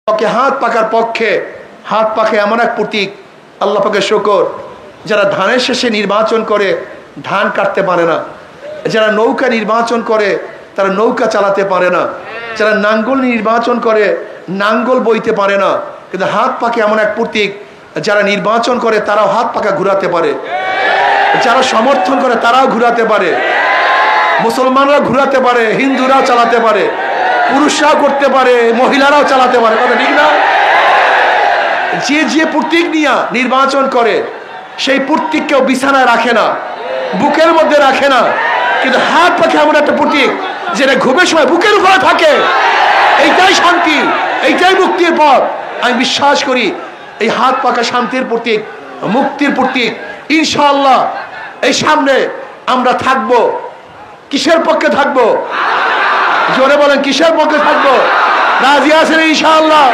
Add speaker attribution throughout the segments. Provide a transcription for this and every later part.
Speaker 1: ওকে হাত পাকার পক্ষে, হাত পাকে এমন এক প্রতীক। আল্লাহ পাকের শুকর, যারা ধানের শেষে নির্বাচন করে ধান কাটতে পারে না, যারা নৌকা নির্বাচন করে তারা নৌকা চালাতে পারে না, যারা নাঙ্গল নির্বাচন করে নাঙ্গল বইতে পারে না, কিন্তু হাত পাকে এমন এক প্রতীক, যারা নির্বাচন করে তারাও হাত পাকা ঘুরাতে পারে, যারা সমর্থন করে তারাও ঘুরাতে পারে, মুসলমানরা ঘুরাতে পারে, হিন্দুরাও চালাতে পারে, পুরুষরাও করতে পারে, মহিলারাও চালাতে পারে। কথা ঠিক না? যে যে প্রতীক নিয়ে নির্বাচন করে সেই প্রতীক কেউ বিছানায় রাখে না, বুকের মধ্যে রাখে না, কিন্তু হাত পাখে এমন একটা প্রতীক যেটা ঘুমের সময় বুকের উপরে থাকে। এইটাই শান্তি, এইটাই মুক্তির পথ। আমি বিশ্বাস করি এই হাত পাকা শান্তির প্রতীক, মুক্তির প্রতীক। ইনশাআল্লাহ এই সামনে আমরা থাকবো। কিসের পক্ষে থাকবো? জোরে বলেন, কিসের পক্ষে থাকবো? রাজি আছেন ইনশাআল্লাহ?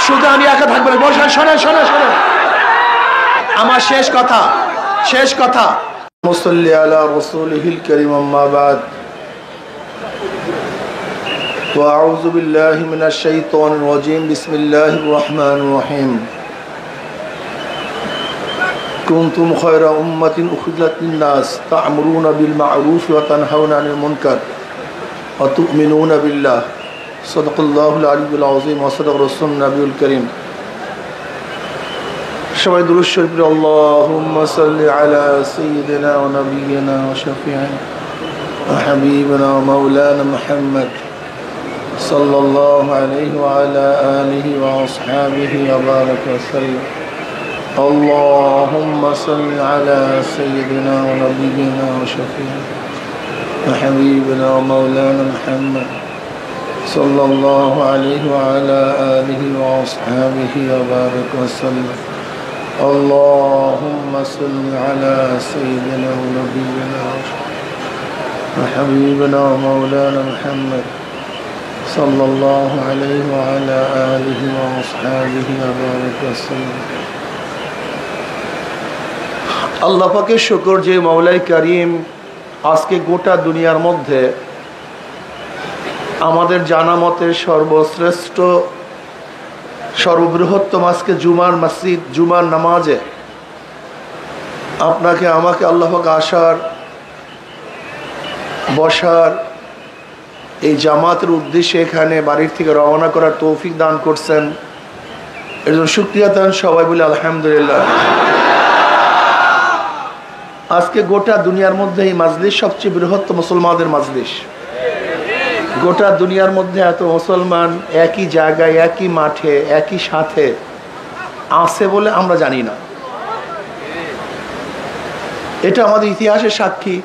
Speaker 1: শুধু আমি একা থাকবো না, বসেন, শোনেন শোনেন শোনেন আমার শেষ কথা, শেষ কথা। মুসাল্লি আলা রাসূলিহিল কারীম, আম্মা বাদ। ওয়া আউযু বিল্লাহি মিনাশ শাইতানির রাজীম। বিসমিল্লাহির রহমানির রহিম। কুনতুম খায়রা উম্মাতিন উখরিজাত লিন-নাস তা'মুরুনা বিল মা'রুফ ওয়া তানহাউনা আনিল মুনকার ওয়া তু'মিনুনা বিল্লাহ। সাদাকাল্লাহুল আলিয়্যুল আযীম ওয়া সাদাকা রাসূলুন নবিয়ুল কারীম। সবাই দুরূদ শরীফ পড়ি। আল্লাহুম্মা সাল্লি আলা সাইয়্যিদিনা ওয়া নাবিয়িনা ওয়া শাফিঈনা ওয়া হাবিবিনা ওয়া মাওলানা মুহাম্মদ সাল্লাল্লাহু আলাইহি ওয়া আলা আলিহি ওয়া আসহাবিহি ওয়া বারাকা ওয়া সাল্লাম। আল্লাহুম্মা সাল্লি আলা সাইয়্যিদিনা ওয়া নাবিয়িনা ওয়া শাফিঈনা ওয়া হাবিবিনা ওয়া মাওলানা মুহাম্মদ সাল্লাল্লাহু আলাইহি ওয়া আলা আলিহি ওয়া আসহাবিহি ওয়া বারাকা ওয়া সাল্লাম। اللهم صل على سيدنا ونبينا وحبيبنا ومولانا محمد صلى الله عليه وعلى آله وأصحابه وبارك وسلم। আল্লাহ পাকের শুকর যে মাওলাই কারীম আজকে গোটা দুনিয়ার মধ্যে আমাদের জানা মতে সর্বশ্রেষ্ঠ সর্ববৃহত্তম আজকে জুমার মসজিদ, জুমার নামাজে আপনাকে আমাকে আল্লাহ পাক আসার, বসার, এই জামাতের উদ্দেশ্যে এখানে বাড়ির থেকে রওনা করার তৌফিক দান করছেন। এর জন্য শুকরিয়া দেন সবাই বলে আলহামদুলিল্লাহ। আজকে গোটা দুনিয়ার মধ্যে এই মাজলিস সবচেয়ে বৃহত্তম মুসলমানদের মাজলিস। গোটা দুনিয়ার মধ্যে এত মুসলমান একই জায়গায়, একই মাঠে, একই সাথে আছে বলে আমরা জানি না। এটা আমাদের ইতিহাসের সাক্ষী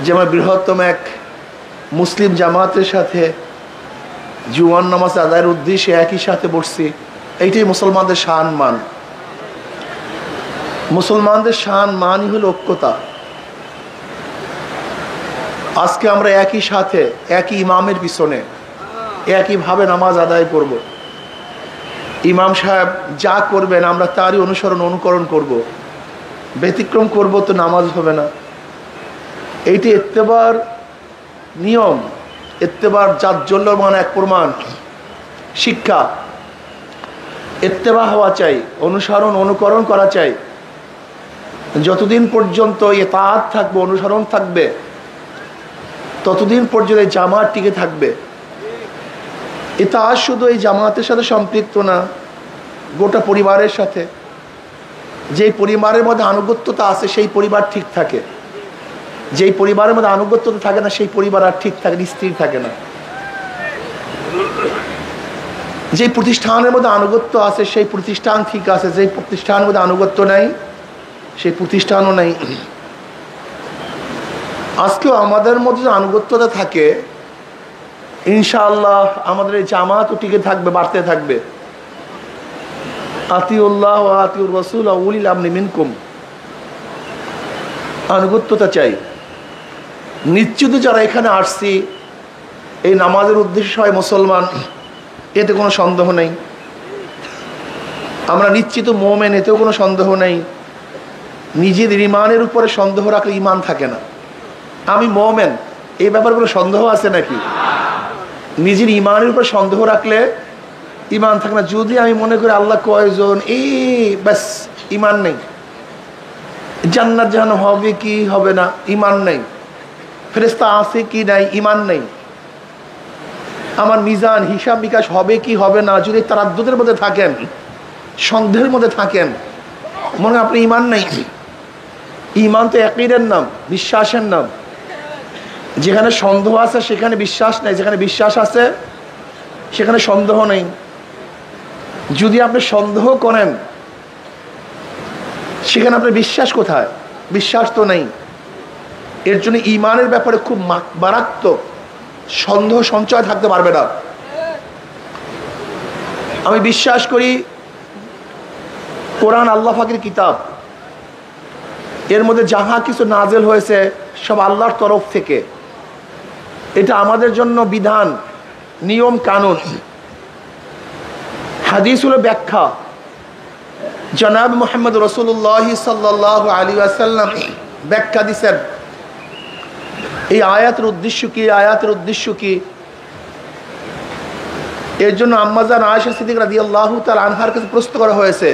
Speaker 1: যে আমরা বৃহত্তম এক মুসলিম জামাতের সাথে জুমার নামাজ আদায়ের উদ্দেশ্যে একই সাথে বসছি। এইটাই মুসলমানদের শান মান। মুসলমানদের শান মানই হলো ঐক্যতা। আজকে আমরা একই সাথে একই ইমামের পিছনে একইভাবে নামাজ আদায় করব। ইমাম সাহেব যা করবেন আমরা তারই অনুকরণ করব। ব্যতিক্রম করব তো নামাজ হবে না। এইটি ইত্তেবার নিয়ম, ইত্তেবার জাজ্জল্যমান এক প্রমাণ শিক্ষা। ইত্তেবা হওয়া চাই, অনুকরণ করা চাই। যতদিন পর্যন্ত ইতাআত থাকবে, অনুসরণ থাকবে, ততদিন পর্যন্ত এই জামাত টিকে থাকবে। ইতাআত শুধু এই জামাতের সাথে সম্পৃক্ত না, গোটা পরিবারের সাথে। যেই পরিবারের মধ্যে আনুগত্যতা আছে সেই পরিবার ঠিক থাকে। যেই পরিবারের মধ্যে আনুগত্যতা থাকে না সেই পরিবার আর ঠিক থাকে, স্থির থাকে না। যেই প্রতিষ্ঠানের মধ্যে আনুগত্য আছে সেই প্রতিষ্ঠান ঠিক আছে, যেই প্রতিষ্ঠানের মধ্যে আনুগত্য নাই সেই প্রতিষ্ঠানও নাই। আজকেও আমাদের মধ্যে যে আনুগত্যতা থাকে, ইনশাআল্লাহ আমাদের এই জামাতও টিকে থাকবে, বাড়তে থাকবে। আতিউল্লাহ ওয়া আতিউর রাসূল ওয়া উলিল আমরি মিনকুম। আনুগত্যতা চাই। নিশ্চিত যারা এখানে আসছি এই নামাজের উদ্দেশ্য হয় মুসলমান, এতে কোনো সন্দেহ নেই। আমরা নিশ্চিত মুমিন, এতেও কোনো সন্দেহ নেই। নিজেদের ইমানের উপরে সন্দেহ রাখলে ইমান থাকে না। আমি মুমিন, এই ব্যাপারে কোনো সন্দেহ আছে নাকি? নিজের ইমানের উপর সন্দেহ রাখলে ইমান থাকে না। যদি আমি মনে করি আল্লাহ কয়জন, এই ব্যাস ইমান নেই। জান্নাত জাহান্নাম হবে কি হবে না, ইমান নেই। ফেরেশতা আছে কি নাই, ইমান নেই। আমার মিজান হিসাব বিকাশ হবে কি হবে না, যদি তারাদ্দুদের মধ্যে থাকেন, সন্দেহের মধ্যে থাকেন, মনে হয় আপনি ইমান নেই। ইমান তো একইদের নাম, বিশ্বাসের নাম। যেখানে সন্দেহ আছে সেখানে বিশ্বাস নেই, যেখানে বিশ্বাস আছে সেখানে সন্দেহ নেই। যদি আপনি সন্দেহ করেন সেখানে আপনার বিশ্বাস কোথায়? বিশ্বাস তো নেই। এর জন্য ইমানের ব্যাপারে খুব মারাত্মক সন্দেহ সঞ্চয় থাকতে পারবে না। আমি বিশ্বাস করি কোরআন আল্লাহ পাকের কিতাব, এর মধ্যে যাহা কিছু নাজেল হয়েছে সব আল্লাহর তরফ থেকে। এটা আমাদের জন্য বিধান, নিয়ম কানুন। হাদিস হলো ব্যাখ্যা। জনাব মুহাম্মদ রাসূলুল্লাহ সাল্লাল্লাহু আলাইহি ওয়াসাল্লাম ব্যাখ্যা দিয়েছেন এই আয়াতের উদ্দেশ্য কি, আয়াতের উদ্দেশ্য কি। এর জন্য আম্মাজান আয়েশা সিদ্দিকা রাদিয়াল্লাহু তাআলা আনহার কাছে প্রশ্ন করা হয়েছে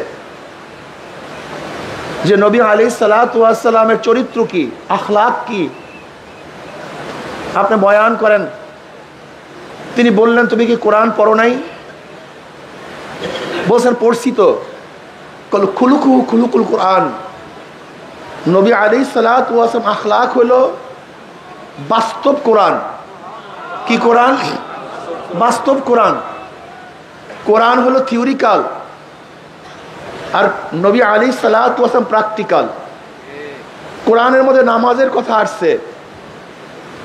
Speaker 1: যে নবী আলাইহিস সালাতু ওয়াস সালামের চরিত্র কি, আখলাক কি, আপনি বয়ান করেন। তিনি বললেন, তুমি কি কোরআন পড়ো নাই? বলছেন, পড়ছি তো। খুলুকুল কোরআন। নবী আলাইহিস সালাতু ওয়াস সালাম আখলাক হলো বাস্তব কোরআন। কি কোরআন? বাস্তব কোরআন। কোরআন হলো থিওরিক্যাল, আর নবী আলাইহিস সালাতু ওয়াস সালাম প্র্যাকটিক্যাল। কোরআনের মধ্যে নামাজের কথা আসছে,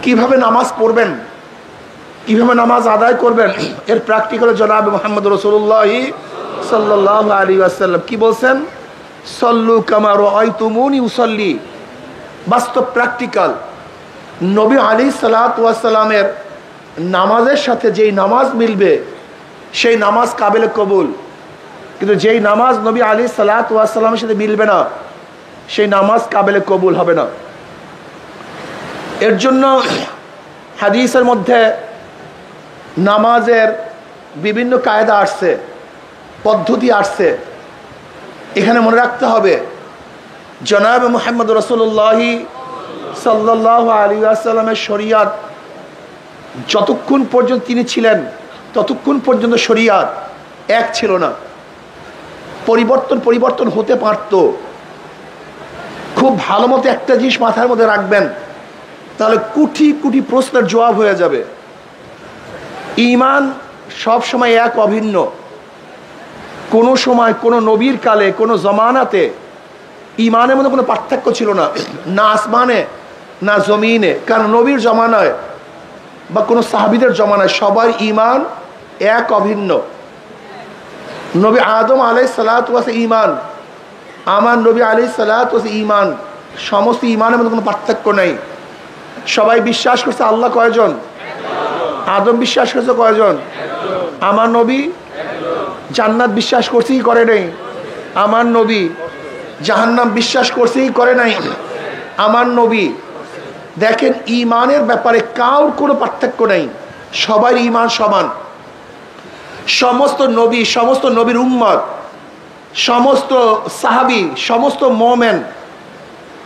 Speaker 1: কিভাবে নামাজ পড়বেন, কিভাবে নামাজ আদায় করবেন, এর প্র্যাকটিক্যাল জনাব মুহাম্মদ রাসূলুল্লাহ সাল্লাল্লাহু আলাইহি ওয়াসাল্লাম কি বলছেন? সল্লু কামা রাআইতুমুনি উসাল্লি। বাস্তব প্র্যাকটিক্যাল। নবী আলাইহিস সালাতু ওয়াস সালামের নামাজের সাথে যেই নামাজ মিলবে সেই নামাজ কাবিলে কবুল, কিন্তু যেই নামাজ নবী আলাইহিস সালাতু ওয়াস সালামের সাথে মিলবে না সেই নামাজ কাবিলে কবুল হবে না। এর জন্য হাদিসের মধ্যে নামাজের বিভিন্ন কায়দা আসছে, পদ্ধতি আসছে। এখানে মনে রাখতে হবে জনাব মুহাম্মদ রাসূলুল্লাহ সাল্লাল্লাহু আলাইহি ওয়াসাল্লামের শরিয়াত যতক্ষণ পর্যন্ত তিনি ছিলেন ততক্ষণ পর্যন্ত শরিয়াত এক ছিল না। পরিবর্তন হতে পারত। খুব ভালো মতো একটা জিনিস মাথার মধ্যে রাখবেন, তাহলে কোটি কোটি প্রশ্নের জবাব হয়ে যাবে। ঈমান সব সময় এক, অভিন্ন। কোনো সময় কোনো নবীর কালে কোনো জমানাতে ঈমানের মধ্যে কোনো পার্থক্য ছিল না, না আসমানে না জমিনে। কারণ নবীর জমানায় বা কোনো সাহাবীদের জমানায় সবার ঈমান এক, অভিন্ন। নবী আদম আলাইহিস সালাতু ওয়াস ঈমান, আমার নবী আলাইহিস সালাতু ওয়াস ঈমান, সমস্ত ঈমানের মধ্যে কোনো পার্থক্য নেই। সবাই বিশ্বাস করছে আল্লাহ কয়জন? আদম বিশ্বাস করছে কয়জন? আমার নবী। জান্নাত বিশ্বাস করছে কি করে নাই? আমার নবী। জাহান্নাম বিশ্বাস করছে কি করে নাই? আমার নবী। দেখেন, ঈমানের ব্যাপারে কারোর কোনো পার্থক্য নেই, সবার ঈমান সমান। সমস্ত নবী, সমস্ত নবীর উম্মত, সমস্ত সাহাবী, সমস্ত মুমিন,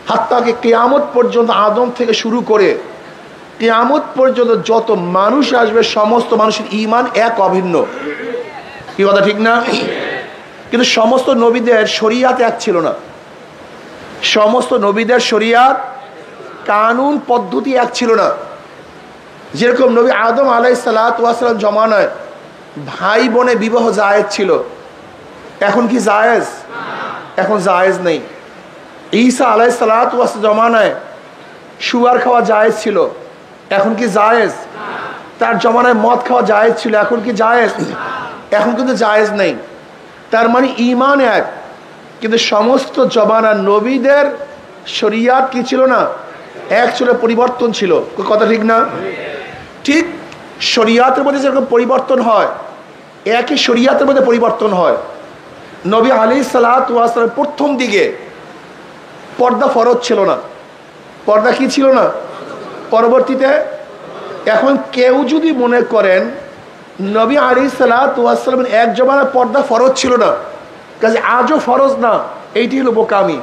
Speaker 1: হাত্তাকে কিয়ামত পর্যন্ত, আদম থেকে শুরু করে কিয়ামত পর্যন্ত যত মানুষ আসবে সমস্ত মানুষের ঈমান এক, অভিন্ন। কি কথা ঠিক না? কিন্তু সমস্ত নবীদের শরিয়াত এক ছিল না। সমস্ত নবীদের শরিয়াত, কানুন, পদ্ধতি এক ছিল না। যেরকম নবী আদম আলাইহিস সালাতু ওয়াস সালাম জমানায় ভাই বোনে বিবাহ জায়েজ ছিল, এখন কি জায়েজ? এখন জায়েজ নেই। ঈসা আলাইহিস সালাতু ওয়াস জমানায় সুগার খাওয়া জায়েজ ছিল, এখন কি জায়েজ? তার জমানায় মদ খাওয়া জায়েজ ছিল, এখন কি জায়েজ? এখন কিন্তু জায়েজ নেই। তার মানে ঈমান এক, কিন্তু সমস্ত জমানার নবীদের শরিয়াত কি ছিল না? এক ছিল, পরিবর্তন ছিল। কথা ঠিক না? ঠিক শরিয়াতের মধ্যে যেরকম পরিবর্তন হয়, একই শরিয়াতের মধ্যে পরিবর্তন হয়। নবী আলাইহিস সালাতু ওয়াস সালাম প্রথম দিকে পর্দা ফরজ ছিল না। পর্দা কি ছিল না? পরবর্তীতে। এখন কেউ যদি মনে করেন নবী আলাইহিস সালামের এক জমানায় পর্দা ফরজ ছিল না, কাজে আজও ফরজ না। এইটি হলো বোকামি।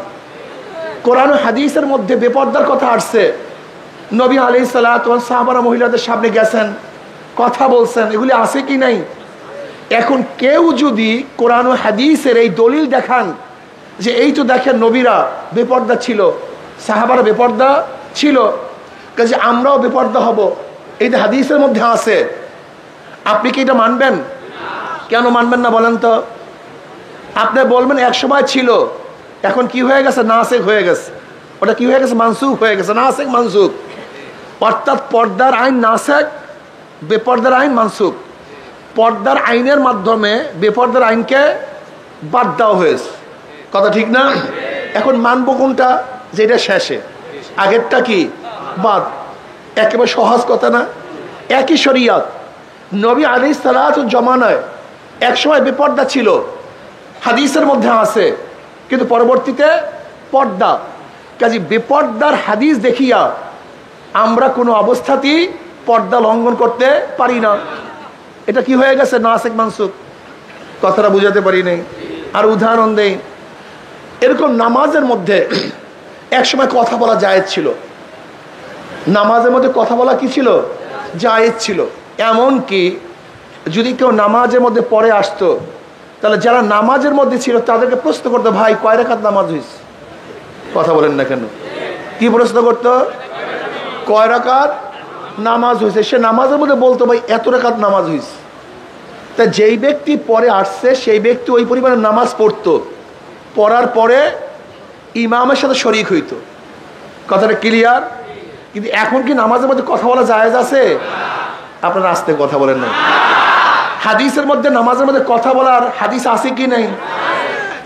Speaker 1: কোরআন ও হাদিসের মধ্যে বেপর্দার কথা আসছে। নবী আলাইহিস সাহাবারা মহিলাদের সামনে গেছেন, কথা বলছেন, এগুলি আছে কি নাই? এখন কেউ যদি কোরআন ও হাদিসের এই দলিল দেখান যে এই তো দেখেন নবীরা বেপর্দা ছিল, সাহাবারা বেপর্দা ছিল, কাজে আমরাও বেপর্দা হব, এইটা হাদিসের মধ্যে আছে, আপনি কি এটা মানবেন? কেন মানবেন না বলেন তো? আপনি বলবেন এক সময় ছিল, এখন কি হয়ে গেছে? নাসেখ হয়ে গেছে। ওটা কি হয়ে গেছে? মানসুখ হয়ে গেছে। নাসেখ মানসুখ, অর্থাৎ পর্দার আইন নাসেখ, বেপর্দার আইন মানসুখ। পর্দার আইনের মাধ্যমে বেপর্দার আইনকে বাদ দেওয়া হয়েছে। কথা ঠিক না? এখন মানবো কোনটা? যেটা শেষে, আগেরটা কি বাদ। একেবারে সহজ কথা না? একই শরিয়ত। নবী আলাইহিস সালাতু জমানায় একসময় বেপর্দা ছিল, হাদিসের মধ্যে আছে, কিন্তু পরবর্তীতে পর্দা। কাজে বেপর্দার হাদিস দেখিয়া আমরা কোনো অবস্থাতেই পর্দা লঙ্ঘন করতে পারি না। এটা কি হয়ে গেছে? নাসেখ মানসুখ। কথাটা বুঝাতে পারি নাই। আর উদাহরণ দেই, এরকম নামাজের মধ্যে একসময় কথা বলা জায়েজ ছিল। নামাজের মধ্যে কথা বলা কি ছিল? জায়েজ ছিল। এমন কি যদি কেউ নামাজের মধ্যে পরে আসতো, তাহলে যারা নামাজের মধ্যে ছিল তাদেরকে প্রশ্ন করতো, ভাই কয় রাকাত নামাজ হইছে? কথা বলেন না কেন? কি প্রশ্ন করতো? কয় রাকাত নামাজ হয়েছে? সে নামাজের মধ্যে বলতো, ভাই এত রাকাত নামাজ হয়েছে। তা যেই ব্যক্তি পরে আসছে সেই ব্যক্তি ওই পরিমাণে নামাজ পড়তো, পড়ার পরে ইমামের সাথে শরীক হইতো। কথাটা ক্লিয়ার? কিন্তু এখন কি নামাজের মধ্যে কথা বলা জায়েজ আছে? আপনারা আস্তে কথা বলেন না। হাদিসের মধ্যে নামাজের মধ্যে কথা বলার হাদিস আছে কি নাই?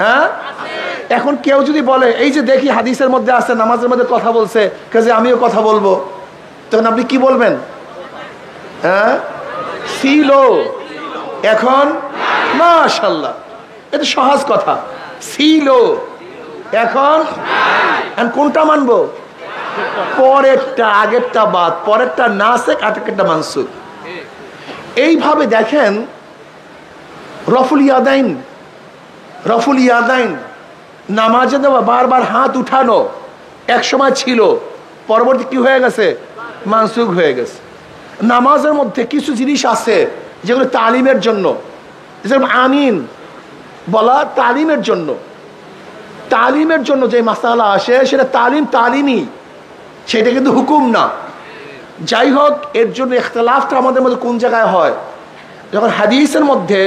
Speaker 1: হ্যাঁ, এখন কেউ যদি বলে এই যে দেখি হাদিসের মধ্যে আছে নামাজের মধ্যে কথা বলছে, কাজে আমিও কথা বলবো, তখন আপনি কি বলবেন? হ্যাঁ, ছিল, এখন মাশাআল্লাহ। এটা সহজ কথা। ছিল, এখন কোনটা মানবো? পরেরটা, আগেরটা বাদ। পরেরটা নাসেখ, আগেরটা মানসুখ। এইভাবে দেখেন রফুল ইয়াদাইন, রফুল ইয়াদাইন নামাজে দেওয়া, বারবার হাত উঠানো এক সময় ছিল, পরবর্তী কি হয়ে গেছে? মানসুখ হয়ে গেছে। নামাজের মধ্যে কিছু জিনিস আছে যেগুলো তালিমের জন্য, যেমন আমিন বলা তালিমের জন্য। তালিমের জন্য যে মাসালা আসে সেটা তালিমি, সেটা কিন্তু হুকুম না। যাই হোক, এর জন্য ইখতিলাফটা আমাদের মধ্যে কোন জায়গায় হয়? যখন হাদিসের মধ্যে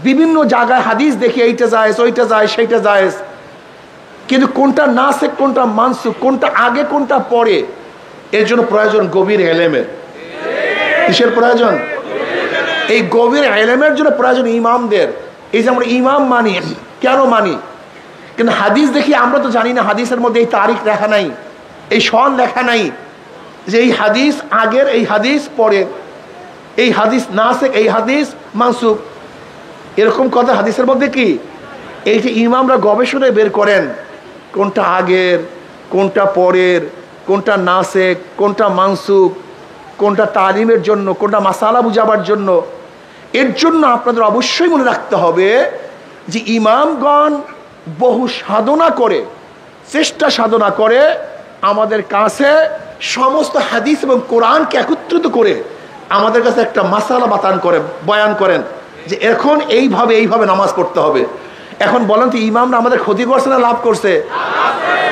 Speaker 1: বিভিন্ন জায়গায় হাদিস দেখি এইটা জায়েজ, ওইটা জায়েজ, সেইটা জায়েজ, কিন্তু কোনটা নাসেখ, কোনটা মানসুখ, কোনটা আগে, কোনটা পরে, এর জন্য প্রয়োজন গভীর ইলমের। কিসের প্রয়োজন? এই গভীর ইলমের জন্য প্রয়োজন ইমামদের। এই যে আমরা ইমাম মানি, কেন মানি? কিন্তু হাদিস দেখি আমরা তো জানি না হাদিসের মধ্যে এই তারিখ লেখা নাই, এই সন লেখা নাই যে এই হাদিস আগের, এই হাদিস পরের, এই হাদিস নাসেখ, এই হাদিস মানসুখ, এরকম কথা হাদিসের মধ্যে কি? এই যে ইমামরা গবেষণায় বের করেন কোনটা আগের, কোনটা পরের, কোনটা নাসেখ, কোনটা মানসুখ, কোনটা তালিমের জন্য, কোনটা মাসালা বুঝাবার জন্য। এর জন্য আপনাদের অবশ্যই মনে রাখতে হবে যে ইমামগণ বহু সাধনা করে, চেষ্টা সাধনা করে আমাদের কাছে সমস্ত হাদিস এবং কোরআনকে একত্রিত করে আমাদের কাছে একটা মাসালা বয়ান করেন যে এখন এইভাবে এইভাবে নামাজ পড়তে হবে। এখন বলেন তো ইমামরা আমাদের ক্ষতি করছে না লাভ করছে?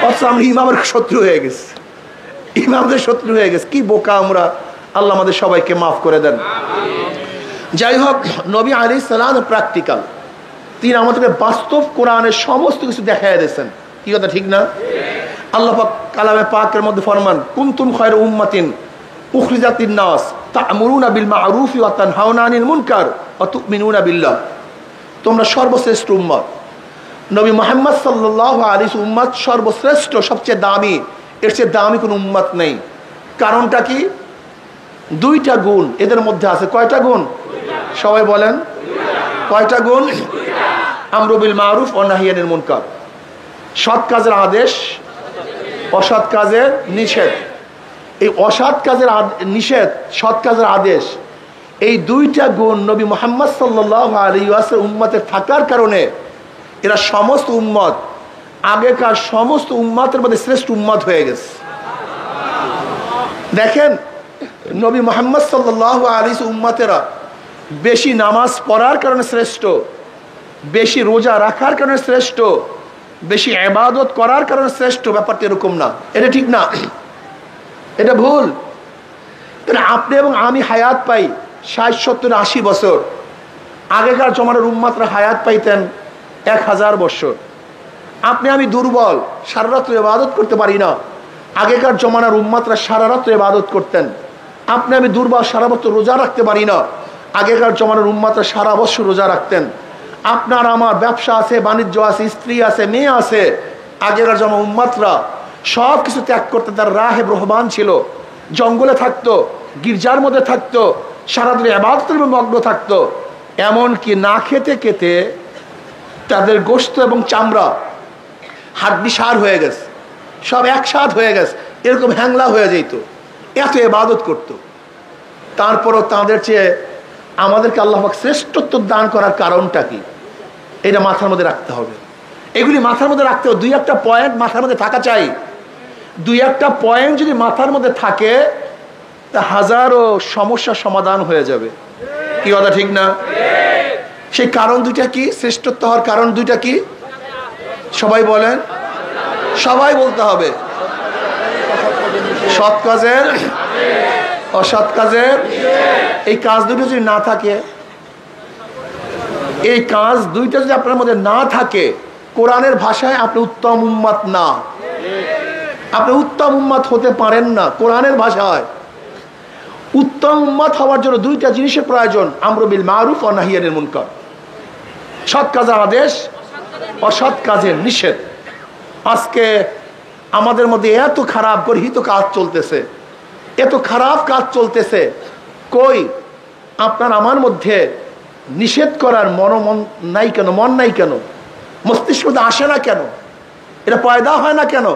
Speaker 1: অথচ আমরা ইমামের শত্রু হয়ে গেছি, ইমামদের শত্রু হয়ে গেছে। কি বোকা আমরা! আল্লাহ আমাদের সবাইকে মাফ করে দেন। যাই হোক, নবী আলাইহিস সালাম প্র্যাকটিক্যাল, তিনি আমাদেরকে বাস্তব কোরআনের সমস্ত কিছু দেখাইয়া দিয়েছেন। কি কথা ঠিক না? আল্লাহ পাক কালামে পাকের মধ্যে ফরমান, কুনতুম খায়রা উম্মাতিন উখরিজাত লিন-নাস তা'মুরুনা বিল মা'রুফ ওয়া তানহাউনা আনিল মুনকার ওয়া তু'মিনুনা বিল্লাহ। তোমরা সর্বশ্রেষ্ঠ উম্মত। নবী মুহাম্মদ সাল্লাল্লাহু আলাইহি উম্মত সর্বশ্রেষ্ঠ, সবচেয়ে দামি। এর চেয়ে দামি কোনো উম্মত নেই। কারণটা কি? দুইটা গুণ এদের মধ্যে আছে। কয়টা গুণ? সবাই বলেন কয়টা গুণ? আমরু বিল মা'রুফ ওয়া নাহয়ু আনিল মুনকার, সৎ কাজের আদেশ, অসৎ কাজের নিষেধ। এই অসৎ কাজের নিষেধ, সৎ কাজের আদেশ, এই দুইটা গুণ নবী মুহাম্মদ সাল্লাল্লাহু আলাইহি ওয়াসাল্লাম উম্মতের থাকার কারণে এরা সমস্ত উম্মত, আগেকার সমস্ত উম্মতের মধ্যে শ্রেষ্ঠ উম্মত হয়ে গেছে। দেখেন নবী মুহাম্মদ সাল্লাল্লাহু আলাইহি ওয়াসাল্লাম উম্মতেরা বেশি নামাজ পড়ার কারণে শ্রেষ্ঠ, বেশি রোজা রাখার কারণে শ্রেষ্ঠ, বেশি ইবাদত করার কারণে শ্রেষ্ঠ। ব্যাপারটা এরকম না, এটা ঠিক না, এটা ভুল। আপনি এবং আমি হায়াত পাই 60, 70, 80 বছর। আগেকার জমানার উম্মতরা হায়াত পাইতেন 1000 বছর। আপনি আমি দুর্বল, সারা রাত্র ইবাদত করতে পারি না। আগেকার জমানার উম্মতরা সারা রাত্র ইবাদত করতেন। আপনি আমি দুর্বল, সারা বছর রোজা রাখতে পারি না। আগেকার জমানার উম্মতরা সারা বছর রোজা রাখতেন। আপনার আমার ব্যবসা আছে, বাণিজ্য আছে, স্ত্রী আছে, মেয়ে আছে। আগেকার জমানার উম্মতরা সব কিছু ত্যাগ করতেন। তার রাহে রহমান ছিল, জঙ্গলে থাকতো, গির্জার মধ্যে থাকতো, সারাদিন ইবাদতের মগ্ন থাকতো। এমনকি না খেতে খেতে তাদের গোশত এবং চামড়া হাড্ডি সার হয়ে গেছে, সব একসাথ হয়ে গেছে, এরকম হ্যাংলা হয়ে যেত, এত ইবাদত করতো। তারপরও তাদের চেয়ে আমাদেরকে আল্লাহ পাক শ্রেষ্ঠত্ব দান করার কারণটা কি, এটা মাথার মধ্যে রাখতে হবে। এগুলি মাথার মধ্যে রাখতে হবে। 2-1টা পয়েন্ট মাথার মধ্যে থাকা চাই। 2-1টা পয়েন্ট যদি মাথার মধ্যে থাকে তা হাজারো সমস্যার সমাধান হয়ে যাবে। কি কথা ঠিক না? সেই কারণ দুইটা কি? শ্রেষ্ঠত্ব হওয়ার কারণ দুইটা কি? সবাই বলেন, সবাই বলতে হবে। সৎ কাজের, অসৎ কাজের, এই কাজ দুটো যদি না থাকে, এই কাজ দুইটা যদি আপনার মধ্যে না থাকে, কোরআনের ভাষায় আপনি উত্তম উম্মত না, আপনি উত্তম উম্মত হতে পারেন না। কোরআনের ভাষায় উত্তম উম্মত হওয়ার জন্য দুইটা জিনিসের প্রয়োজন, আমরু বিল মারুফ ওয়া নাহয়ি আনিল মুনকার। সৎ কাজের আদেশ, অসৎ কাজের নিষেধ। আজকে আমাদের মধ্যে এত খারাপ গর্হিত কাজ চলতেছে, এত খারাপ কাজ চলতেছে। কই আপনার আমার মধ্যে নিষেধ করার মন নাই কেন? মন নাই কেন? মস্তিষ্ক আসে না কেন? এটা পয়দা হয় না কেন?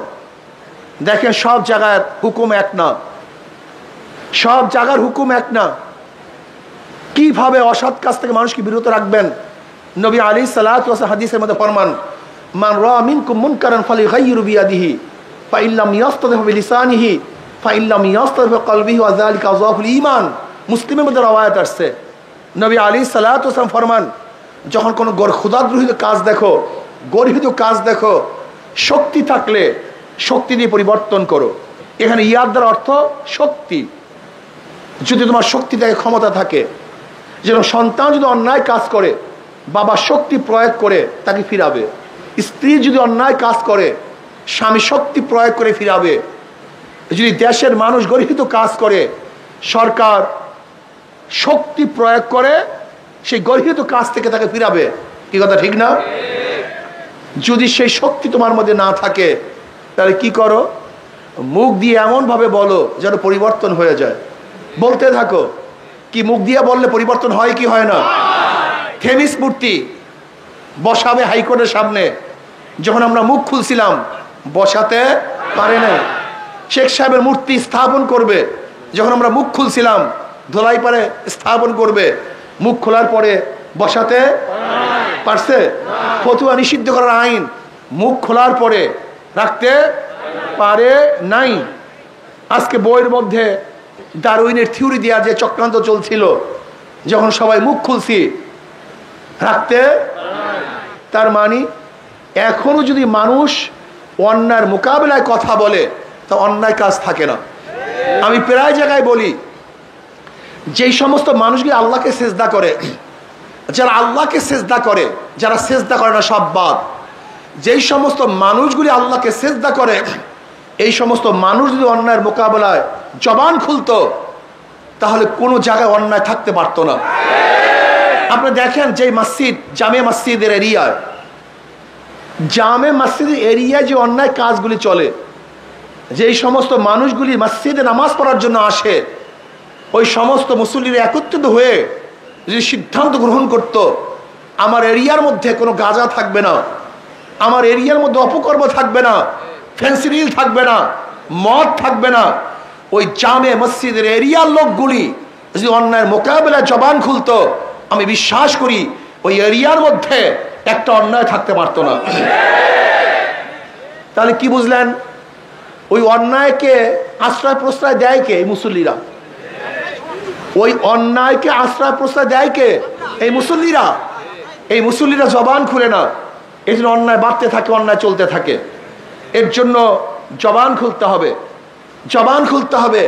Speaker 1: দেখেন সব জায়গার হুকুম এক না, সব জায়গার হুকুম এক না। কিভাবে অসৎ কাজ থেকে মানুষকে বিরত রাখবেন? নবী আলাইহিস সালাতু ওয়াস সালাম হাদিসের মধ্যে ফরমান, মান রা মিনকুম মুনকারান ফালিগাইয়িরু বিয়াদিহি ফাইন লাম ইয়াস্তাতিফ বিলিসানিহি ফাইন লাম ইয়াস্তাতিফ বিকলবিহি ওয়া যালিকা আযফুল ঈমান। মুসলিমের মধ্যে রওয়ায়াত আসছে, নবী আলাইহিস সালাতু ওয়াস সালাম ফরমান, যখন কোনো খোদাদ্রোহিত কাজ দেখো, গর্হিত কাজ দেখো, শক্তি থাকলে শক্তি দিয়ে পরিবর্তন করো। এখানে ইয়াদার অর্থ শক্তি। যদি তোমার শক্তি থাকে, ক্ষমতা থাকে, যেন সন্তান যদি অন্যায় কাজ করে, বাবা শক্তি প্রয়োগ করে তাকে ফিরাবে। স্ত্রী যদি অন্যায় কাজ করে, স্বামী শক্তি প্রয়োগ করে ফিরাবে। যদি দেশের মানুষ গর্হিত কাজ করে, সরকার শক্তি প্রয়োগ করে সেই গর্হিত কাজ থেকে তাকে ফিরাবে। কি কথা ঠিক না? যদি সেই শক্তি তোমার মধ্যে না থাকে, তাহলে কি করো? মুখ দিয়ে এমন ভাবে বলো যেন পরিবর্তন হয়ে যায়। বলতে থাকো। কি মুখ দিয়ে বললে পরিবর্তন হয় কি হয় না? থেমিস মূর্তি বসাবে হাইকোর্টের সামনে, যখন আমরা মুখ খুলছিলাম বসাতে পারে নাই। শেখ সাহেবের মূর্তি স্থাপন করবে, যখন আমরা মুখ খুলছিলাম ধোলাই পারে স্থাপন করবে, মুখ খোলার পরে বসাতে পারছে? ফতুয়া নিষিদ্ধ করার আইন মুখ খোলার পরে রাখতে পারে নাই। আজকে বইয়ের মধ্যে ডারউইনের থিওরি দেওয়ার যে চক্রান্ত চলছিল, যখন সবাই মুখ খুলছি রাখতে, তার মানে এখনো যদি মানুষ অন্যায়ের মোকাবেলায় কথা বলে তা অন্যায় কাজ থাকে না। আমি প্রায় জায়গায় বলি, যেই সমস্ত মানুষগুলি আল্লাহকে সেজদা করে, যারা আল্লাহকে সেজদা করে, যারা সেজদা করে না সব বাদ, যেই সমস্ত মানুষগুলি আল্লাহকে সেজদা করে, এই সমস্ত মানুষ যদি অন্যায়ের মোকাবেলায় জবান খুলতো তাহলে কোনো জায়গায় অন্যায় থাকতে পারতো না। আপনি দেখেন যে মসজিদ, জামে মসজিদের এরিয়ায়, জামে মসজিদের এরিয়ায় যে অন্যায় কাজগুলি চলে, যেই সমস্ত মানুষগুলি মসজিদে নামাজ পড়ার জন্য আসে, ওই সমস্ত মুসল্লিরা একত্রিত হয়ে যদি সিদ্ধান্ত গ্রহণ করত, আমার এরিয়ার মধ্যে কোনো গাঁজা থাকবে না, আমার এরিয়ার মধ্যে অপকর্ম থাকবে না, ফেন্সিডিল থাকবে না, মদ থাকবে না, ওই জামে মসজিদের এরিয়ার লোকগুলি যদি অন্যায়ের মোকাবেলায় জবান খুলতো, আমি বিশ্বাস করি ওই এরিয়ার মধ্যে একটা অন্যায় থাকতে পারতো না। তাহলে কি বুঝলেন? ওই অন্যায়কে আশ্রয় প্রশ্রয় দেয় কে? এই মুসল্লিরা। ওই অন্যায়কে আশ্রয় প্রশ্রয় দেয় কে? এই মুসল্লিরা। এই মুসল্লিরা জবান খুলে না, এই জন্য অন্যায় বাড়তে থাকে, অন্যায় চলতে থাকে। এর জন্য জবান খুলতে হবে, জবান খুলতে হবে।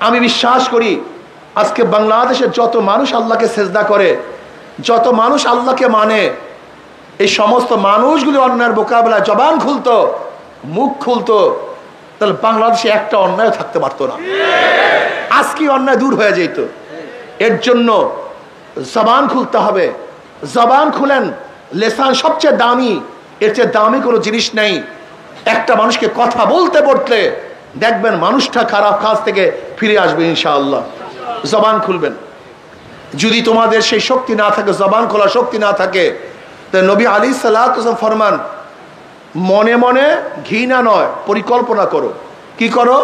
Speaker 1: আমি বিশ্বাস করি আজকে বাংলাদেশের যত মানুষ আল্লাহকে সেজদা করে, যত মানুষ আল্লাহকে মানে, এই সমস্ত মানুষগুলি অন্যায়ের মোকাবেলায় জবান খুলতো, মুখ খুলতো, তাহলে বাংলাদেশে একটা অন্যায় থাকতে পারতো না। আজকে অন্যায় দূর হয়ে যেত। এর জন্য জবান খুলতে হবে। জবান খুলেন। লেসান সবচেয়ে দামি, এর চেয়ে দামি কোনো জিনিস নেই। একটা মানুষকে কথা বলতে বলতে দেখবেন মানুষটা খারাপ কাজ থেকে ফিরে আসবে ইনশাআল্লাহ। জবান খুলবেন। যদি তোমাদের সেই শক্তি না থাকে, জবান খোলার শক্তি না থাকে, তাহলে নবী আলাইহিস সালাতু ওয়াস সালাম ফরমান, মনে মনে ঘৃণা নয়, পরিকল্পনা করো। কি করো?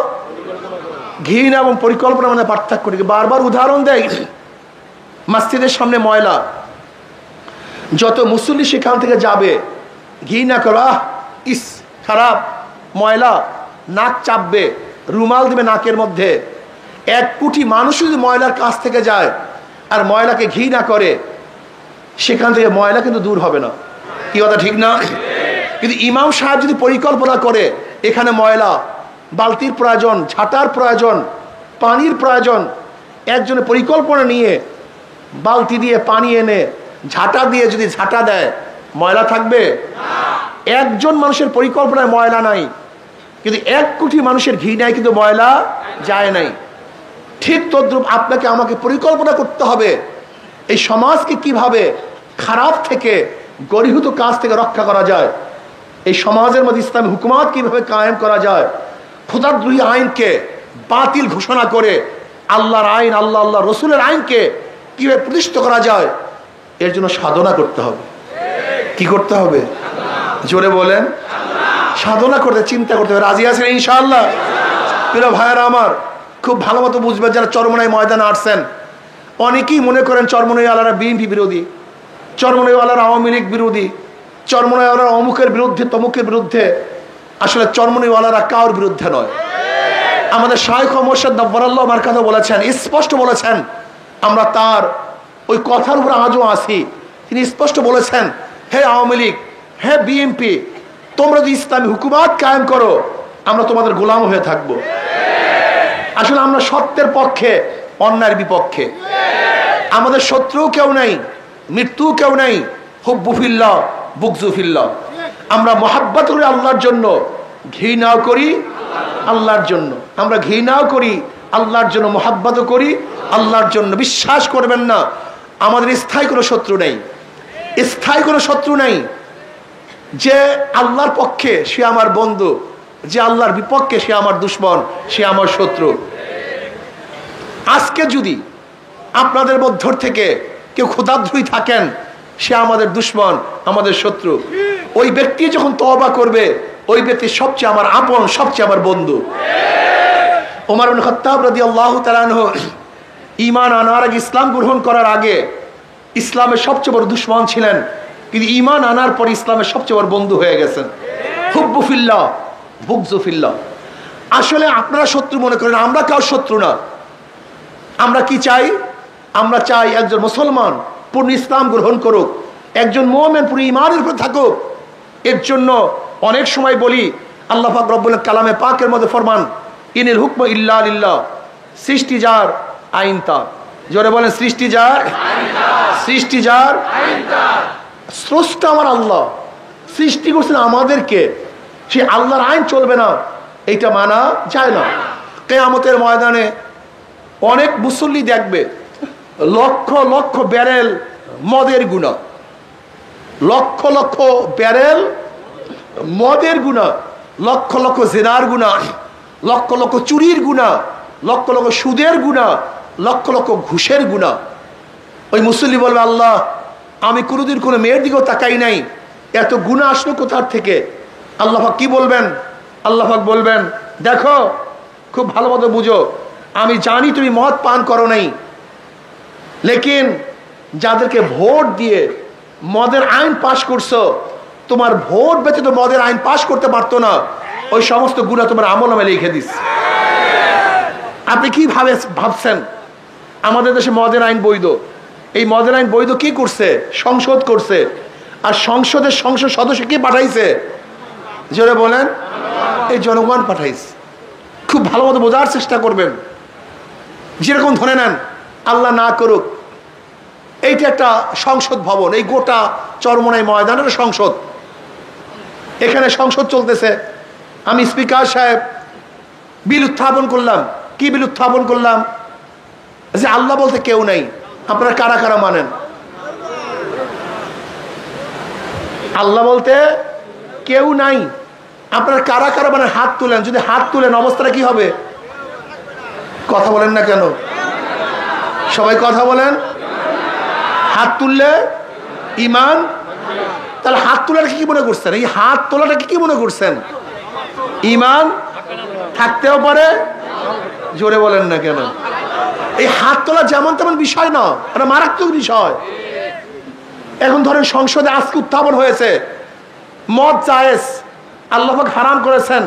Speaker 1: ঘৃণা এবং পরিকল্পনা মানে পার্থক্য করি। বারবার উদাহরণ দেয়, মসজিদের সামনে ময়লা, যত মুসল্লি সেখান থেকে যাবে ঘৃণা করো, আহ ইস খারাপ ময়লা, নাক চাপবে, রুমাল দিবে নাকের মধ্যে। 1 কোটি মানুষ যদি ময়লার কাছ থেকে যায় আর ময়লাকে ঘৃণা করে, সেখান থেকে ময়লা কিন্তু দূর হবে না। কি কথা ঠিক না? কিন্তু ইমাম সাহেব যদি পরিকল্পনা করে, এখানে ময়লা, বালতির প্রয়োজন, ঝাঁটার প্রয়োজন, পানির প্রয়োজন, একজনের পরিকল্পনা নিয়ে বালতি দিয়ে পানি এনে ঝাঁটা দিয়ে যদি ঝাঁটা দেয়, ময়লা থাকবে? একজন মানুষের পরিকল্পনায় ময়লা নাই, কিন্তু 1 কোটি মানুষের ঘৃণায় কিন্তু ময়লা যায় নাই। ঠিক তদ্রূপ আপনাকে আমাকে পরিকল্পনা করতে হবে এই সমাজকে কিভাবে খারাপ থেকে, গরিহীত কাজ থেকে রক্ষা করা যায়, এই সমাজের মধ্যে ইসলামী হুকুমাত কিভাবে কায়েম করা যায়, খোদাদ্রোহী আইনকে বাতিল ঘোষণা করে আল্লাহর আইন, আল্লাহ আল্লাহ রসুলের আইনকে কিভাবে প্রতিষ্ঠিত করা যায়, এর জন্য সাধনা করতে হবে। কি করতে হবে? জোরে বলেন। সাধনা করতে, চিন্তা করতে হবে। রাজি আছেন ইনশাআল্লাহ? প্রিয় ভাইয়েরা আমার, খুব ভালো মতো বুঝবেন যারা চরমনাই ময়দানে আসছেন। অনেকেই মনে করেন চরমনাইওয়ালারা বিএনপি বিরোধী, চরমনাইওয়ালারা আওয়ামী লীগ বিরোধী, চরমনাইওয়ালারা অমুকের বিরুদ্ধে তমুকের বিরুদ্ধে। আসলে চরমনাইওয়ালারা কারোর বিরুদ্ধে নয়। আমাদের শাইখ ও মুর্শিদ নব্বরাল্লাহ আমার কথা বলেছেন, স্পষ্ট বলেছেন, আমরা তার ওই কথার উপর আজও আসি। তিনি স্পষ্ট বলেছেন, হে আওয়ামী লীগ, হে বিএনপি, তোমরা যদি ইসলামী হুকুমাত কায়েম করো, আমরা তোমাদের গোলাম হয়ে থাকবো। আসলে আমরা সত্যের পক্ষে, অন্যায়ের বিপক্ষে। আমাদের শত্রু কেউ নাই, মৃত্যু কেউ নাই। হুব্বু ফিল্লাহ, বুগযু ফিল্লাহ। আমরা মহাব্বত করি আল্লাহর জন্য, ঘৃণাও করি আল্লাহর জন্য। আমরা ঘৃণাও করি আল্লাহর জন্য, মহাব্বতও করি আল্লাহর জন্য। বিশ্বাস করবেন না, আমাদের স্থায়ী কোনো শত্রু নেই, স্থায়ী কোনো শত্রু নেই। যে আল্লাহর পক্ষে সে আমার বন্ধু, যে আল্লাহর বিপক্ষে সে আমার দুশ্মন, সে আমার শত্রু। আজকে যদি আপনাদের মধ্য থেকে কেউ খোদাদ্রোহী থাকেন, সে আমাদের দুশ্মন, আমাদের শত্রু। ওই ব্যক্তি যখন তওবা করবে, ওই ব্যক্তি সবচেয়ে আমার আপন, সবচেয়ে আমার বন্ধু। ওমর ইবনে খাত্তাব রাদিয়াল্লাহু তাআলা আনহু ঈমান আনার আগে, ইসলাম গ্রহণ করার আগে ইসলামের সবচেয়ে বড় দুশ্মন ছিলেন, কিন্তু ঈমান আনার পর ইসলামের সবচেয়ে বড় বন্ধু হয়ে গেছেন। হুব্বু ফিল্লাহ, বুগযু ফিল্লাহ। আসলে আপনারা শত্রু মনে করেন, আমরা কাউ শত্রু না। আমরা কি চাই? আমরা চাই একজন মুসলমান পূর্ণ ইসলাম গ্রহণ করুক, একজন মুমিন পুরো ঈমানের উপর থাকুক। এর জন্য অনেক সময় বলি, আল্লাহ পাক রব্বুল কালামে পাকের মধ্যে ফরমান, ইনিল হুকমু ইল্লা লিল্লাহ। সৃষ্টি যার, আইন তার। জোরে বলেন, সৃষ্টি যার, সৃষ্টি যার, স্রষ্টা আমার আল্লাহ। সৃষ্টি করছেন আমাদেরকে, সে আল্লাহর আইন চলবে না, এইটা মানা যায় না। কিয়ামতের ময়দানে অনেক মুসল্লি দেখবে লক্ষ লক্ষ ব্যারেল মদের গুনাহ, লক্ষ লক্ষ ব্যারেল মদের গুনাহ, লক্ষ লক্ষ জিনার গুনাহ, লক্ষ লক্ষ চুরির গুনাহ, লক্ষ লক্ষ সুদের গুনাহ, লক্ষ লক্ষ ঘুষের গুনাহ। ওই মুসল্লি বলবে, আল্লাহ আমি কোনোদিন কোনো মেয়ের দিকেও তাকাই নাই, এত গুনাহ আসলো কোথার থেকে? আল্লাহ পাক কি বলবেন? আল্লাহ পাক বলবেন, দেখো খুব ভালো মতো বুঝো, আমি জানি তুমি মদ পান করো নাই, লেকিন যাদেরকে ভোট দিয়ে মদের আইন পাশ করছো, তোমার ভোট ব্যতীত মদের আইন পাশ করতে পারতো না, ওই সমস্ত গুনাহ তোমার আমলনামায় লিখে দিস। আপনি কি ভাবছেন আমাদের দেশে মদের আইন বৈধ? এই মদের আইন বৈধ কি করছে? সংসদ করছে। আর সংসদের সংসদ সদস্য কি পাঠাইছে? জোরে বলেন, এই জনগণ পাঠাইছে। খুব ভালো মতো বোঝার চেষ্টা করবেন। যেরকম ধরে নেন, আল্লাহ না করুক, এইটা একটা সংসদ ভবন, এই গোটা চরমোনাই ময়দানের সংসদ, এখানে সংসদ চলতেছে। আমি স্পিকার সাহেব বিল উত্থাপন করলাম। কি বিল উত্থাপন করলাম? যে আল্লাহ বলতে কেউ নাই। আপনারা কারা কারা মানেন? আল্লাহ বলতে কেউ নাই। আপনারা কারা কারা মানেন? হাত তুলেন। যদি হাত তুলেন অবস্থাটা কি হবে? কথা বলেন না কেন? সবাই কথা বলেন। হাত তুললে ইমান। তাহলে হাত তোলাটা কি মনে করছেন? এই হাত তোলাটা কি মনে করছেন? ইমান থাকতেও পারে। জোরে বলেন না কেন? এই হাত তোলা যেমন তেমন বিষয় না, এটা মারাত্মক বিষয়। এখন ধরেন সংসদে আজকে উত্থাপন হয়েছে মদ জায়েজ, আল্লাহ পাক হারাম করেছেন,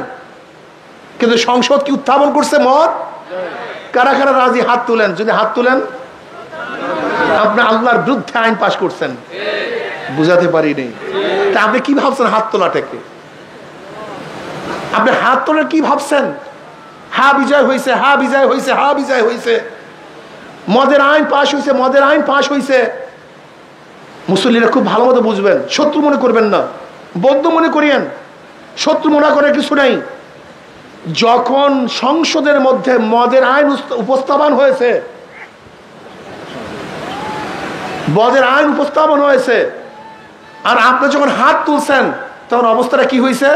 Speaker 1: কিন্তু সংসদ কি উত্থাপন করছে মদ? কারা কারা রাজি? হাত তুলেন। যদি হাত তুলেন, আপনি আল্লাহর বিরুদ্ধে আইন পাশ করছেন। বুঝাতে পারিনি। তা আপনি কি ভাবছেন হাত তোলাটাকে? আপনি হাত তোলার কি ভাবছেন? হা বিজয় হয়েছে, হা বিজয় হয়েছে, হা বিজয় হয়েছে, মদের আইন পাশ হয়েছে, মদের আইন পাশ হয়েছে। মুসল্লিরা খুব ভালো মতো বুঝবেন, শত্রু মনে করবেন না, বন্ধু মনে করিয়েন। শত্রু মনে করে কিছু নাই। যখন সংসদের মধ্যে মদের আইন উপস্থাপন হয়েছে, মদের আইন উপস্থাপন হয়েছে, আর আপনি যখন হাত তুলছেন, তখন অবস্থাটা কি হয়েছে?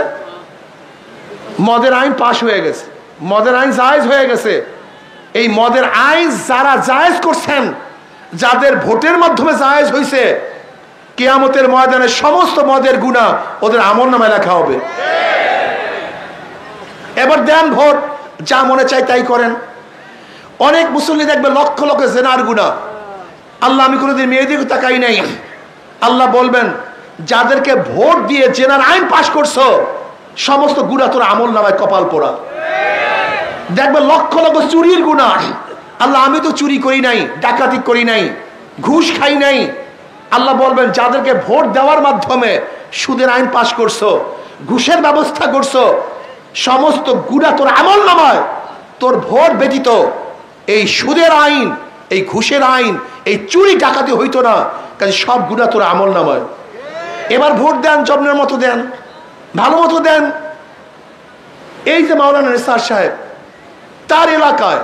Speaker 1: মদের আইন পাশ হয়ে গেছে, মদের আইন জায়েজ হয়ে গেছে। এই মদের আইন যারা জায়েজ করছেন, যাদের ভোটের মাধ্যমে জায়েজ হয়েছে, কিয়ামতের ময়দানে সমস্ত মদের গুনাহ ওদের আমলনামায় লেখা হবে। এবার দেন ভোট, যা মনে চাই তাই করেন। অনেক মুসল্লি দেখবে লক্ষ লক্ষ জেনার গুনাহ। আল্লাহ, আমি কোনোদিন মেয়েদিকে তাকাই নাই। আল্লাহ বলবেন, যাদেরকে ভোট দিয়ে জেনার আইন পাশ করছো, সমস্ত গুনাহ তোর আমলনামায় কপাল পোড়া। দেখবে লক্ষ লক্ষ চুরির গুনাহ। আল্লাহ, আমি তো চুরি করি নাই, ডাকাতি করি নাই, ঘুষ খাই নাই। আল্লাহ বলবেন, যাদেরকে ভোট দেওয়ার মাধ্যমে সুদের আইন পাশ করছো, ঘুষের ব্যবস্থা করছো, সমস্ত গুনাহ তোর আমলনামায়, তোর ভোট ব্যতীত এই সুদের আইন, এই ঘুষের আইন, এই চুরি ডাকাতি হইতো না, কাজে সব গুনাহ তোর আমলনামায়। এবার ভোট দেন, জবনের মতো দেন, ভালো মতো দেন। এই যে মাওলানা নিসার সাহেব, তার এলাকায়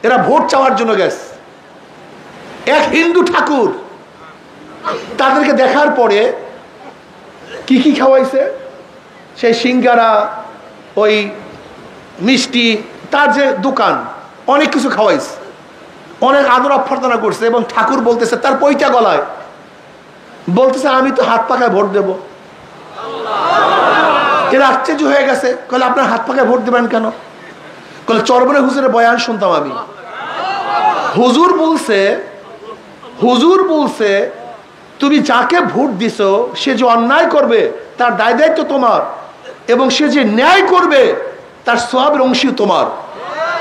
Speaker 1: এরা ভোট চাওয়ার জন্য গেছে। এক হিন্দু ঠাকুর তাদেরকে দেখার পরে কি কি খাওয়াইছে? সেই সিঙ্গারা, ওই মিষ্টি, তার যে দোকান, অনেক কিছু খাওয়াইছে, অনেক আদর অভ্যর্থনা করছে। এবং ঠাকুর বলতেছে, তার পৈতা গলায় বলতেছে, আমি তো হাত পাকায় ভোট দেব। এরা আশ্চর্য হয়ে গেছে। বলে, আপনার হাত পাকায় ভোট দেবেন কেন? বলে, চরবরে হুজুরের বয়ান শুনতাম আমি। হুজুর বলছে তুমি যাকে ভোট দিছো, সে যে অন্যায় করবে তার দায় দায়িত্ব তোমার, এবং সে যে ন্যায় করবে তার সওয়াবের অংশী তোমার।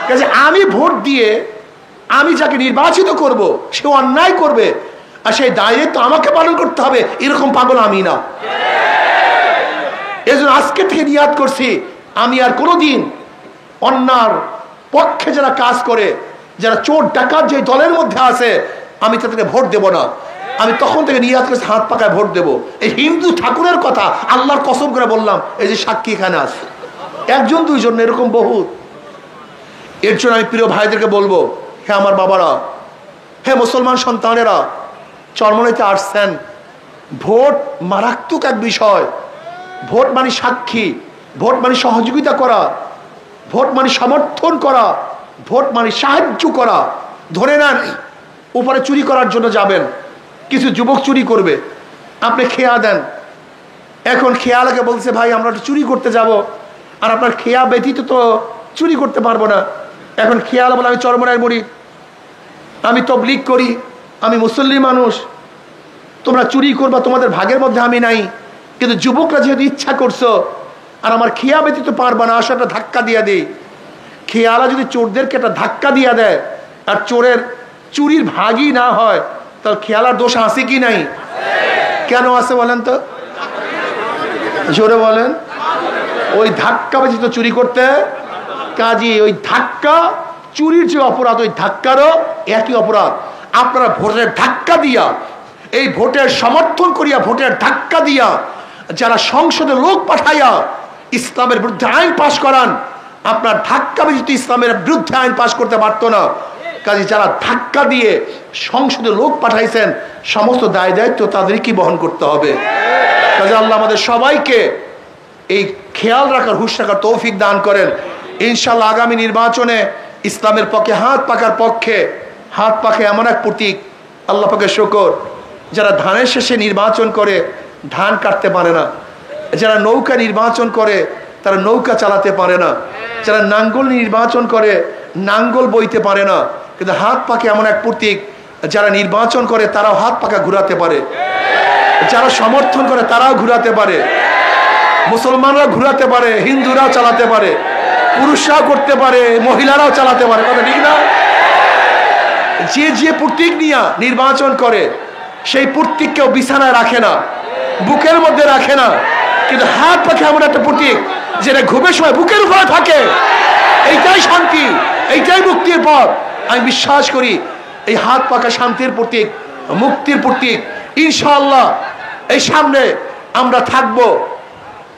Speaker 1: কাজে আমি ভোট দিয়ে আমি যাকে নির্বাচিত করব, সে অন্যায় করবে, আর সেই দায়িত্ব আমাকে পালন করতে হবে, এরকম পাগল আমি না। এজন্য আজকে থেকে নিয়াত করছি, আমি আর কোনোদিন অন্যার পক্ষে যারা কাজ করে, যারা চোর ডাকাত যে দলের মধ্যে আছে, আমি তাদেরকে ভোট দেব না। আমি তখন থেকে নিয়াত করছি, হাত পাকায় ভোট দেব। এই হিন্দু ঠাকুরের কথা আল্লাহর কসম করে বললাম, এই যে সাক্ষী এখানে আছে, একজন দুইজন, এরকম বহুত। এর জন্য আমি প্রিয় ভাইদেরকে বলবো, হে আমার বাবারা, হে মুসলমান সন্তানেরা, চরমনাইতে আসছেন, ভোট মারাত্মক এক বিষয়। ভোট মানে সাক্ষী, ভোট মানে সহযোগিতা করা, ভোট মানে সমর্থন করা, ভোট মানে সাহায্য করা। ধরে নেন উপরে চুরি করার জন্য যাবেন, কিছু যুবক চুরি করবে, আপনি খেয়া দেন। এখন খেয়ালাকে বলছে, ভাই আমরা একটু চুরি করতে যাব, আর আপনার খেয়া ব্যতীত তো চুরি করতে পারবো না। এখন খেয়াল বলে আমি চরমনায় মরি, আমি তবলিগ করি, আমি মুসল্লি মানুষ, তোমরা চুরি করবা, তোমাদের ভাগের মধ্যে আমি নাই। কিন্তু যুবকরা যেহেতু ইচ্ছা করছো, আর আমার খেয়া ব্যতীত পারবা না, আসো একটা ধাক্কা দিয়ে দিই। খেয়ালা যদি চোরদেরকে একটা ধাক্কা দিয়ে দেয় আর চোরের চুরির ভাগই না হয়, তাহলে খেয়ালার দোষ আছে কি নাই? কেন আছে বলেন তো, জোরে বলেন। ওই ধাক্কা ব্যতীত চুরি করতে, কাজী ওই ধাক্কা চুরির যে অপরাধ, ওই ধাক্কারও একই অপরাধ। আপনারা ভোটের ধাক্কা দিয়া, এই ভোটের সমর্থন করিয়া, ভোটের ধাক্কা দিয়া যারা সংসদে লোক পাঠাইয়া ইসলামের বিরুদ্ধে আইন পাশ করান, আপনার ধাক্কা ব্যতীত ইসলামের বিরুদ্ধে আইন পাশ করতে পারতো না। কাজে যারা ধাক্কা দিয়ে সংসদে লোক পাঠাইছেন, সমস্ত দায় দায়িত্ব তাদেরকেই বহন করতে হবে। কাজে আল্লাহ আমাদের সবাইকে এই খেয়াল রাখার, হুঁশ রাখার তৌফিক দান করেন। ইনশাআল্লাহ আগামী নির্বাচনে ইসলামের পক্ষে হাত পাকার পক্ষে, হাত পাকে এমন এক প্রতীক, আল্লাহ পাকের শুকর, যারা ধানের শেষে নির্বাচন করে ধান কাটতে পারে না, যারা নৌকা নির্বাচন করে তারা নৌকা চালাতে পারে না, যারা নাঙ্গল নির্বাচন করে নাঙ্গল বইতে পারে না, কিন্তু হাত পাকে এমন এক প্রতীক, যারা নির্বাচন করে তারাও হাত পাকা ঘুরাতে পারে, যারা সমর্থন করে তারাও ঘুরাতে পারে, মুসলমানরা ঘুরাতে পারে, হিন্দুরাও চালাতে পারে, পুরুষরাও করতে পারে, মহিলারাও চালাতে পারে। কথা ঠিক না? যে যে প্রতীক নিয়ে নির্বাচন করে সেই প্রতীক কেউ বিছানায় রাখে না, বুকের মধ্যে রাখে না, কিন্তু হাত পাখে এমন একটা প্রতীক যেটা ঘুমের সময় বুকের উপরে থাকে। এইটাই শান্তি, এইটাই মুক্তির পথ। আমি বিশ্বাস করি এই হাত পাকা শান্তির প্রতীক, মুক্তির প্রতীক। ইনশাআল্লাহ এই সামনে আমরা থাকবো।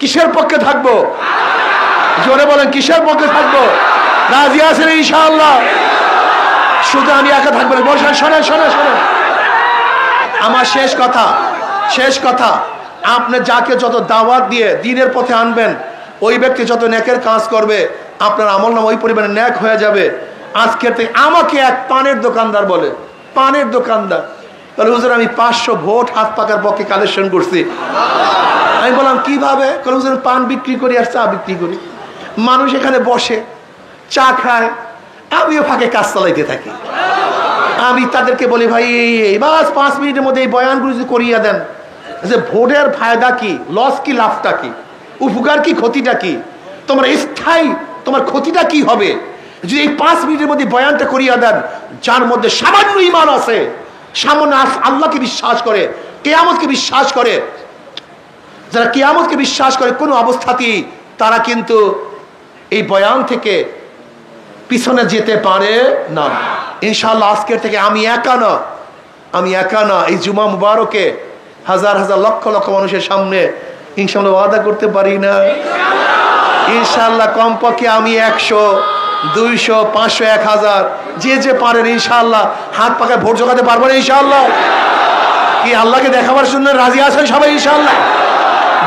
Speaker 1: কিসের পক্ষে থাকবো? জোরে বলেন, কিসের পক্ষে থাকবো? রাজি আছেন ইনশাআল্লাহ? শুধু আমি একা থাকবো না। বলছেন শোনেন শোনেন শোনেন, আমার শেষ কথা, আপনি যাকে যত দাওয়াত দিয়ে দিনের পথে আনবেন, ওই ব্যক্তি যত নেকের কাজ করবে, আপনার আমল নাম ওই পরিমাণে নেক হয়ে যাবে। আজকে আমাকে এক পানের দোকানদার বলে, পানের দোকানদার, তাহলে হুজুর আমি 500 ভোট হাত পাকার পক্ষে কালেকশন করছি। আমি বললাম কিভাবে? হুজুর পান বিক্রি করি আর চা বিক্রি করি, মানুষ এখানে বসে চা খায়, আমিও ফাঁকে কাজ চালাইতে থাকি। আমি তাদেরকে বলি ভাই বাস 5 মিনিটের মধ্যে এই বয়ানগুলো যদি করিয়া দেন, যে ভোটের ফায়দা কি, লস কি, লাভটা কি, উপকার কি, ক্ষতিটা কি, তোমার স্থায়ী তোমার ক্ষতিটা কি হবে যদি এই 5 মিনিটের মধ্যে বয়ানটা করিয়া দেন। যার মধ্যে সামান্য ঈমান আছে, সামান্য আল্লাহকে বিশ্বাস করে, কিয়ামতকে বিশ্বাস করে, যারা কিয়ামতকে বিশ্বাস করে কোনো অবস্থাতেই তারা কিন্তু এই বয়ান থেকে পিছনে যেতে পারে না। ইনশাআল্লাহ আজকের থেকে আমি একা না, এই জুমা মুবারকে হাজার হাজার লক্ষ লক্ষ মানুষের সামনে ইনশাআল্লাহ ওয়াদা করতে পারি না? ইনশাআল্লাহ কমপক্ষে আমি 100, 200, 500, 1000 যে পারেন ইনশাআল্লাহ হাত পাকায় ভোট জোগাতে পারবো না ইনশাআল্লাহ? কি আল্লাহকে দেখাবার জন্য রাজি আছেন সবাই ইনশাআল্লাহ?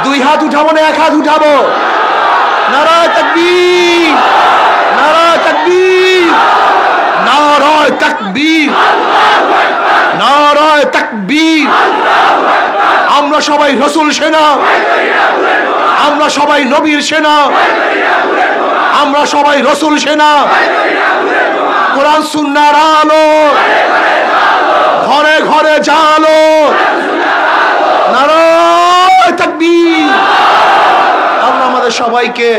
Speaker 1: 2 হাত উঠাবো না 1 হাত উঠাবো? নারায়ে তাকবীর, নারায়ে তাকবীর, নারায়ে তাকবীর, নারায়ে তাকবীর। আমরা সবাই রাসূল সেনা, আমরা সবাই নবীর সেনা, আমরা সবাই রাসূল সেনা। কোরআন সুন্নাহর আলো ঘরে ঘরে জালো, নারায়ে তাকবীর। আল্লাহ আমাদের সবাইকে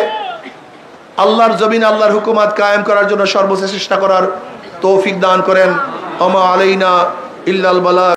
Speaker 1: আল্লাহর জমিন, আল্লাহর হুকুমত কায়েম করার জন্য সর্বোচ্চ চেষ্টা করার তৌফিক দান করেন। ওমা আলাইনা ইল্লাল বালাগ।